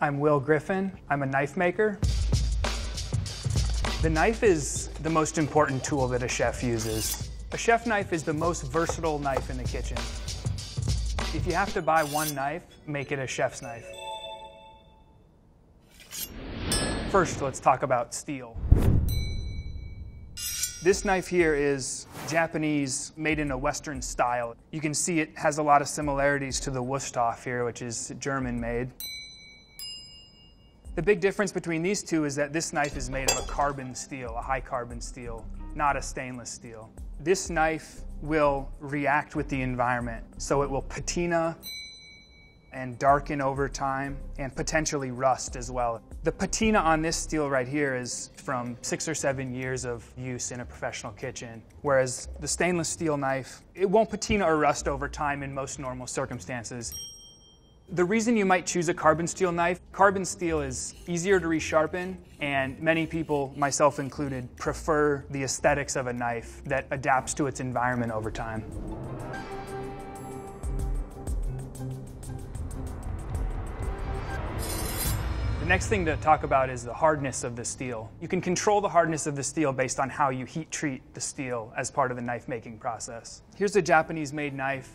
I'm Will Griffin. I'm a knife maker. The knife is the most important tool that a chef uses. A chef knife is the most versatile knife in the kitchen. If you have to buy one knife, make it a chef's knife. First, let's talk about steel. This knife here is Japanese, made in a Western style. You can see it has a lot of similarities to the Wursthof here, which is German made. The big difference between these two is that this knife is made of a carbon steel, a high carbon steel, not a stainless steel. This knife will react with the environment, so it will patina and darken over time and potentially rust as well. The patina on this steel right here is from 6 or 7 years of use in a professional kitchen, whereas the stainless steel knife, it won't patina or rust over time in most normal circumstances. The reason you might choose a carbon steel is easier to resharpen, and many people, myself included, prefer the aesthetics of a knife that adapts to its environment over time. The next thing to talk about is the hardness of the steel. You can control the hardness of the steel based on how you heat treat the steel as part of the knife making process. Here's a Japanese-made knife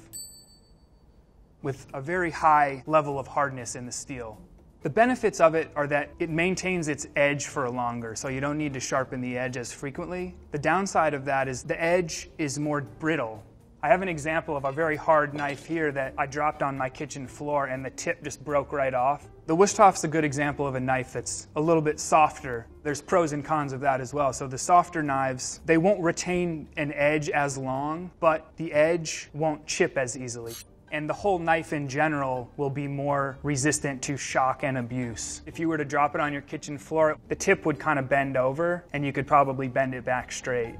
with a very high level of hardness in the steel. The benefits of it are that it maintains its edge for longer, so you don't need to sharpen the edge as frequently. The downside of that is the edge is more brittle. I have an example of a very hard knife here that I dropped on my kitchen floor and the tip just broke right off. The Wursthof is a good example of a knife that's a little bit softer. There's pros and cons of that as well. So the softer knives, they won't retain an edge as long, but the edge won't chip as easily. And the whole knife in general will be more resistant to shock and abuse. If you were to drop it on your kitchen floor, the tip would kind of bend over and you could probably bend it back straight.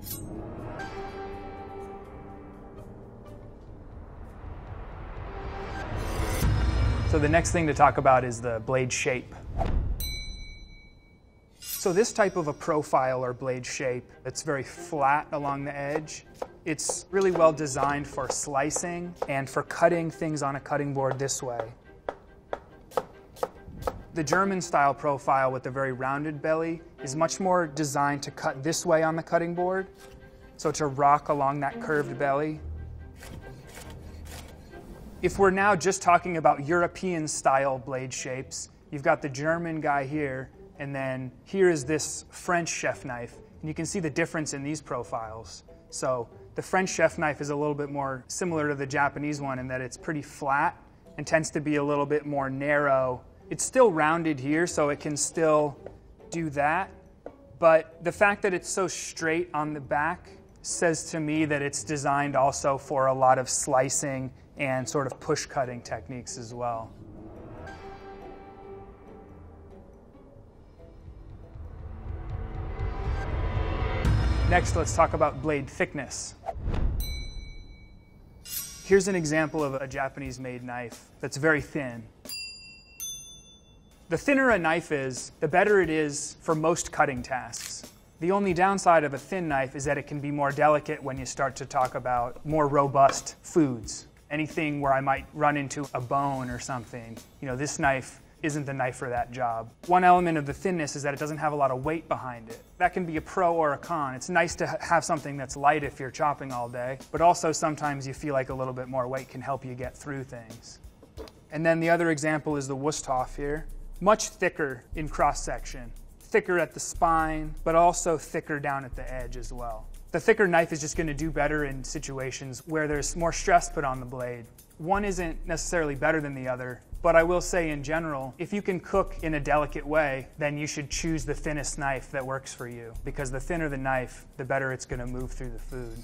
So the next thing to talk about is the blade shape. So this type of a profile or blade shape, it's very flat along the edge. It's really well designed for slicing and for cutting things on a cutting board this way. The German style profile with the very rounded belly is much more designed to cut this way on the cutting board, so to rock along that curved belly. If we're now just talking about European style blade shapes, you've got the German guy here, and then here is this French chef knife, and you can see the difference in these profiles. So the French chef knife is a little bit more similar to the Japanese one in that it's pretty flat and tends to be a little bit more narrow. It's still rounded here, so it can still do that, but the fact that it's so straight on the back says to me that it's designed also for a lot of slicing and sort of push cutting techniques as well. Next, let's talk about blade thickness. Here's an example of a Japanese-made knife that's very thin. The thinner a knife is, the better it is for most cutting tasks. The only downside of a thin knife is that it can be more delicate when you start to talk about more robust foods. Anything where I might run into a bone or something, this knife isn't the knife for that job. One element of the thinness is that it doesn't have a lot of weight behind it. That can be a pro or a con. It's nice to have something that's light if you're chopping all day, but also sometimes you feel like a little bit more weight can help you get through things. And then the other example is the Wursthof here. Much thicker in cross-section. Thicker at the spine, but also thicker down at the edge as well. The thicker knife is just going to do better in situations where there's more stress put on the blade. One isn't necessarily better than the other, but I will say in general, if you can cook in a delicate way, then you should choose the thinnest knife that works for you, because the thinner the knife, the better it's going to move through the food.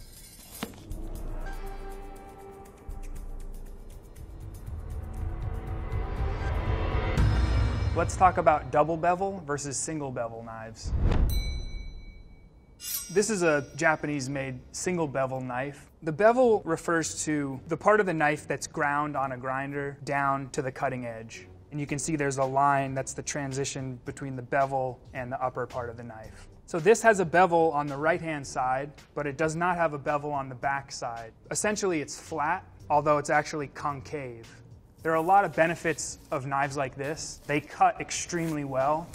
Let's talk about double bevel versus single bevel knives. This is a Japanese-made single bevel knife. The bevel refers to the part of the knife that's ground on a grinder down to the cutting edge. And you can see there's a line that's the transition between the bevel and the upper part of the knife. So this has a bevel on the right-hand side, but it does not have a bevel on the back side. Essentially, it's flat, although it's actually concave. There are a lot of benefits of knives like this. They cut extremely well.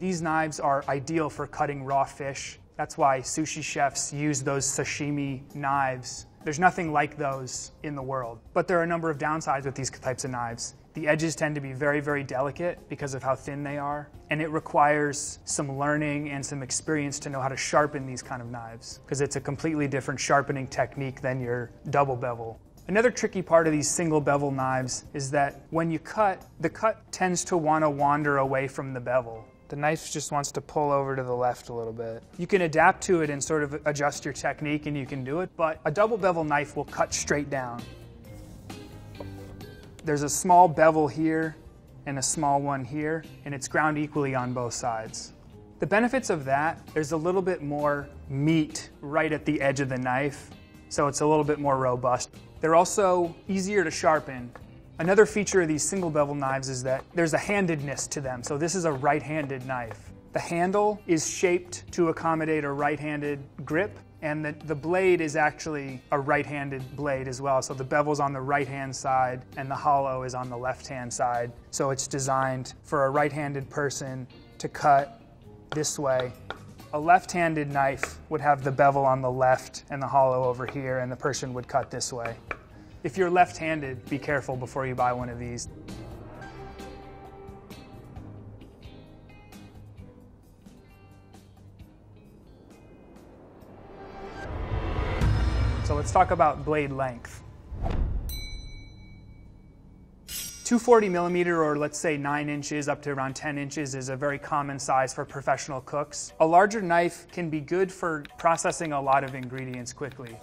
These knives are ideal for cutting raw fish. That's why sushi chefs use those sashimi knives. There's nothing like those in the world. But there are a number of downsides with these types of knives. The edges tend to be very, very delicate because of how thin they are, and it requires some learning and some experience to know how to sharpen these kind of knives, because it's a completely different sharpening technique than your double bevel. Another tricky part of these single bevel knives is that when you cut, the cut tends to want to wander away from the bevel. The knife just wants to pull over to the left a little bit. You can adapt to it and sort of adjust your technique and you can do it, but a double bevel knife will cut straight down. There's a small bevel here and a small one here, and it's ground equally on both sides. The benefits of that, there's a little bit more meat right at the edge of the knife, so it's a little bit more robust. They're also easier to sharpen. Another feature of these single bevel knives is that there's a handedness to them. So this is a right-handed knife. The handle is shaped to accommodate a right-handed grip, and the blade is actually a right-handed blade as well. So the bevel's on the right-hand side and the hollow is on the left-hand side. So it's designed for a right-handed person to cut this way. A left-handed knife would have the bevel on the left and the hollow over here, and the person would cut this way. If you're left-handed, be careful before you buy one of these. So let's talk about blade length. 240 millimeter, or let's say 9 inches up to around 10 inches, is a very common size for professional cooks. A larger knife can be good for processing a lot of ingredients quickly.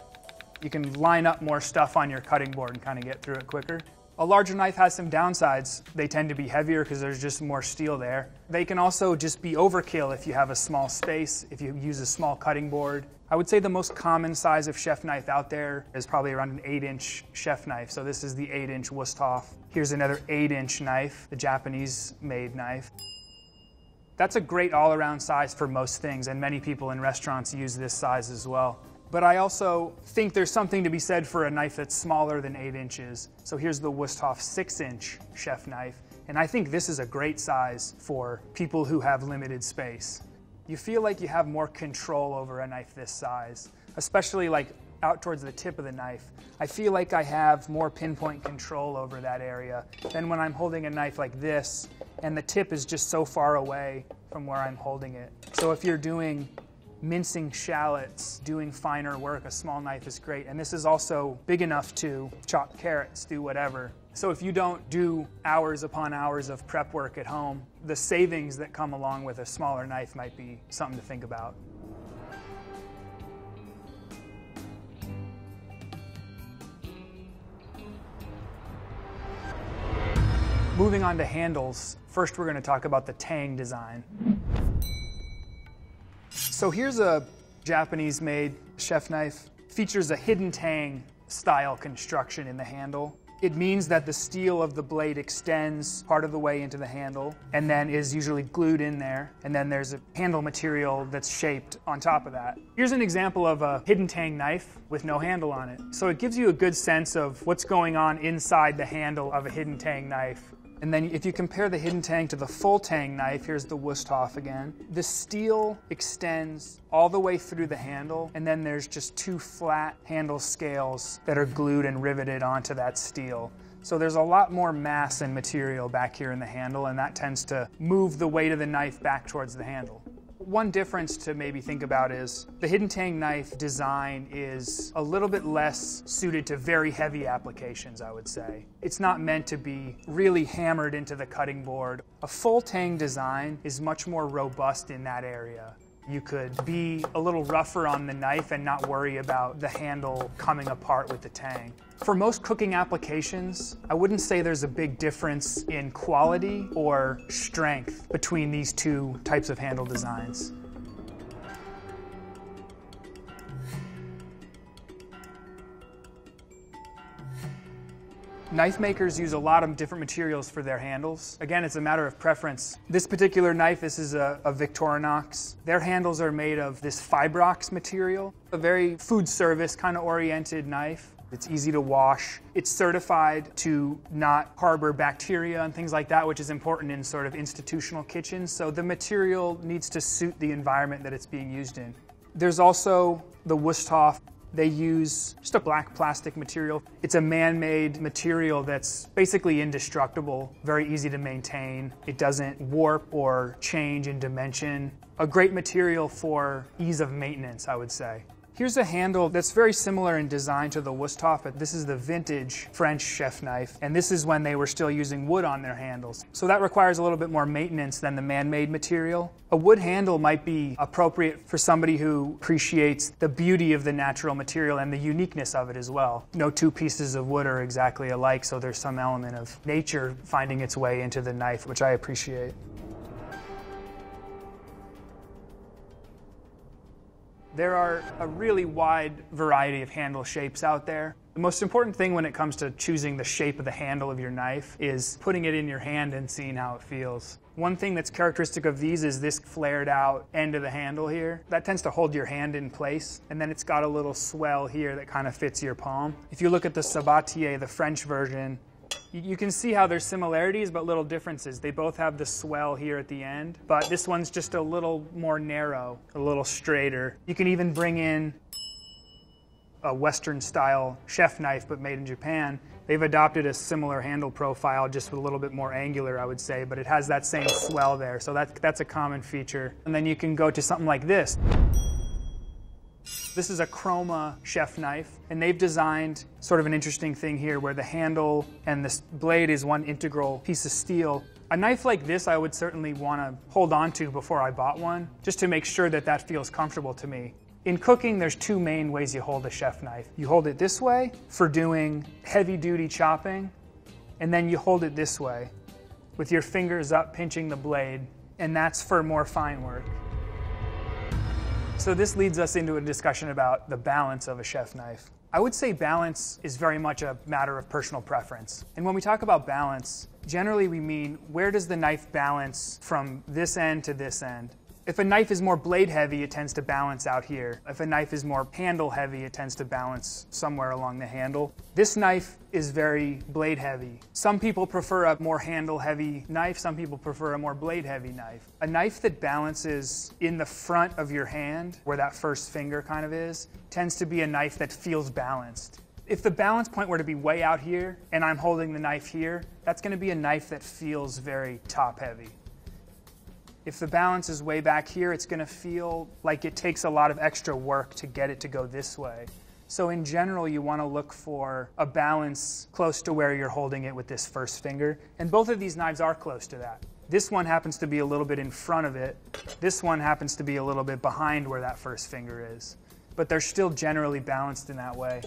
You can line up more stuff on your cutting board and kind of get through it quicker. A larger knife has some downsides. They tend to be heavier because there's just more steel there. They can also just be overkill if you have a small space, if you use a small cutting board. I would say the most common size of chef knife out there is probably around an 8-inch chef knife. So this is the 8-inch Wusthof. Here's another 8-inch knife, the Japanese-made knife. That's a great all-around size for most things, and many people in restaurants use this size as well. But I also think there's something to be said for a knife that's smaller than 8 inches. So here's the Wusthof 6-inch chef knife, and I think this is a great size for people who have limited space. You feel like you have more control over a knife this size, especially like out towards the tip of the knife. I feel like I have more pinpoint control over that area than when I'm holding a knife like this and the tip is just so far away from where I'm holding it. So if you're doing mincing shallots, doing finer work, a small knife is great. And this is also big enough to chop carrots, do whatever. So if you don't do hours upon hours of prep work at home, the savings that come along with a smaller knife might be something to think about. Moving on to handles, first we're going to talk about the TANG design. So here's a Japanese-made chef knife. Features a hidden TANG style construction in the handle. It means that the steel of the blade extends part of the way into the handle and then is usually glued in there, and then there's a handle material that's shaped on top of that. Here's an example of a hidden TANG knife with no handle on it. So it gives you a good sense of what's going on inside the handle of a hidden TANG knife. And then if you compare the hidden TANG to the full TANG knife, here's the Wusthof again, the steel extends all the way through the handle, and then there's just 2 flat handle scales that are glued and riveted onto that steel. So there's a lot more mass and material back here in the handle, and that tends to move the weight of the knife back towards the handle. One difference to maybe think about is the hidden TANG knife design is a little bit less suited to very heavy applications, I would say. It's not meant to be really hammered into the cutting board. A full TANG design is much more robust in that area. You could be a little rougher on the knife and not worry about the handle coming apart with the TANG. For most cooking applications, I wouldn't say there's a big difference in quality or strength between these 2 types of handle designs. Knife makers use a lot of different materials for their handles. Again, it's a matter of preference. This particular knife, this is a Victorinox. Their handles are made of this Fibrox material, a very food service kind of oriented knife. It's easy to wash. It's certified to not harbor bacteria and things like that, which is important in sort of institutional kitchens. So the material needs to suit the environment that it's being used in. There's also the Wusthof. They use just a black plastic material. It's a man-made material that's basically indestructible, very easy to maintain. It doesn't warp or change in dimension. A great material for ease of maintenance, I would say. Here's a handle that's very similar in design to the Wusthof, but this is the vintage French chef knife, and this is when they were still using wood on their handles. So that requires a little bit more maintenance than the man-made material. A wood handle might be appropriate for somebody who appreciates the beauty of the natural material and the uniqueness of it as well. No two pieces of wood are exactly alike, so there's some element of nature finding its way into the knife, which I appreciate. There are a really wide variety of handle shapes out there. The most important thing when it comes to choosing the shape of the handle of your knife is putting it in your hand and seeing how it feels. One thing that's characteristic of these is this flared out end of the handle here. That tends to hold your hand in place, and then it's got a little swell here that kind of fits your palm. If you look at the Sabatier, the French version, you can see how there's similarities but little differences. They both have the swell here at the end, but this one's just a little more narrow, a little straighter. You can even bring in a Western style chef knife but made in Japan. They've adopted a similar handle profile, just with a little bit more angular, I would say, but it has that same swell there, so that's a common feature. And then you can go to something like this. This is a Chroma chef knife, and they've designed sort of an interesting thing here where the handle and this blade is one integral piece of steel. A knife like this I would certainly want to hold on to before I bought one, just to make sure that that feels comfortable to me. In cooking, there's two main ways you hold a chef knife. You hold it this way for doing heavy-duty chopping, and then you hold it this way with your fingers up pinching the blade, and that's for more fine work. So this leads us into a discussion about the balance of a chef knife. I would say balance is very much a matter of personal preference. And when we talk about balance, generally we mean where does the knife balance from this end to this end? If a knife is more blade heavy, it tends to balance out here. If a knife is more handle heavy, it tends to balance somewhere along the handle. This knife is very blade heavy. Some people prefer a more handle heavy knife, some people prefer a more blade heavy knife. A knife that balances in the front of your hand, where that first finger kind of is, tends to be a knife that feels balanced. If the balance point were to be way out here, and I'm holding the knife here, that's going to be a knife that feels very top heavy. If the balance is way back here, it's going to feel like it takes a lot of extra work to get it to go this way. So in general, you want to look for a balance close to where you're holding it with this first finger. And both of these knives are close to that. This one happens to be a little bit in front of it. This one happens to be a little bit behind where that first finger is. But they're still generally balanced in that way.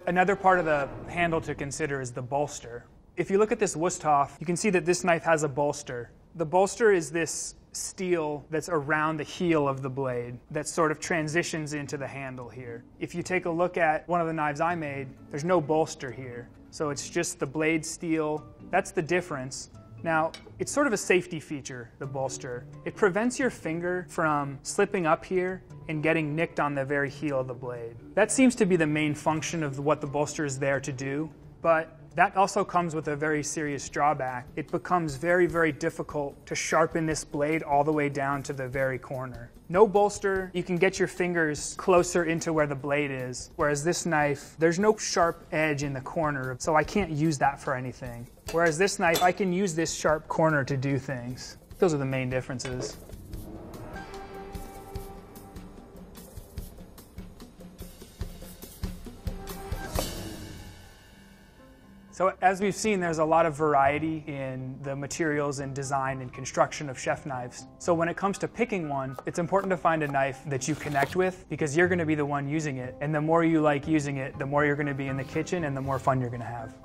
Another part of the handle to consider is the bolster. If you look at this Wusthof, you can see that this knife has a bolster. The bolster is this steel that's around the heel of the blade that sort of transitions into the handle here. If you take a look at one of the knives I made, there's no bolster here. So it's just the blade steel. That's the difference. Now, it's sort of a safety feature, the bolster. It prevents your finger from slipping up here and getting nicked on the very heel of the blade. That seems to be the main function of what the bolster is there to do, but that also comes with a very serious drawback. It becomes very, very difficult to sharpen this blade all the way down to the very corner. No bolster, you can get your fingers closer into where the blade is, whereas this knife, there's no sharp edge in the corner, so I can't use that for anything. Whereas this knife, I can use this sharp corner to do things. Those are the main differences. So as we've seen, there's a lot of variety in the materials and design and construction of chef knives. So when it comes to picking one, it's important to find a knife that you connect with, because you're going to be the one using it. And the more you like using it, the more you're going to be in the kitchen and the more fun you're going to have.